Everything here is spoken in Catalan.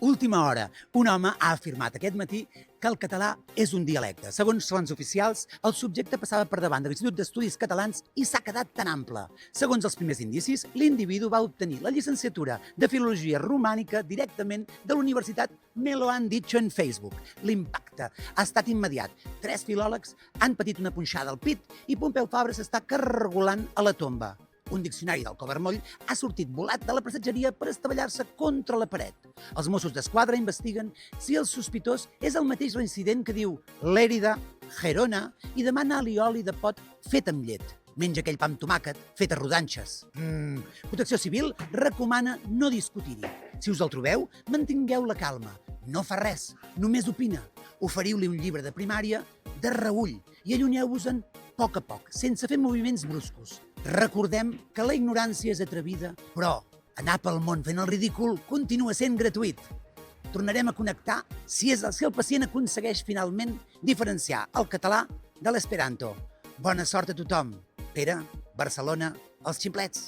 Última hora. Un home ha afirmat aquest matí que el català és un dialecte. Segons fonts oficials, el subjecte passava per davant de l'Institut d'Estudis Catalans i s'ha quedat tan ample. Segons els primers indicis, l'individu va obtenir la llicenciatura de Filologia Romànica directament de la Universitat Me lo han dicho en Facebook. L'impacte ha estat immediat. 3 filòlegs han patit una punxada al pit i Pompeu Fabra s'està cargolant a la tomba. Un diccionari del Covermoll ha sortit volat de la prestatgeria per estavellar-se contra la paret. Els Mossos d'Esquadra investiguen si el sospitós és el mateix reincident que diu Lérida, Gerona i demana alioli de pot fet amb llet. Menja aquell pa amb tomàquet fet a rodanxes. Protecció Civil recomana no discutir-hi. Si us el trobeu, mantingueu la calma. No fa res, només opina. Oferiu-li un llibre de primària de reüll i allunyeu-vos-en a poc, sense fer moviments bruscos. Recordem que la ignorància és atrevida, però anar pel món fent el ridícul continua sent gratuït. Tornarem a connectar si el pacient aconsegueix finalment diferenciar el català de l'esperanto. Bona sort a tothom. Pere, Barcelona, els ximplets.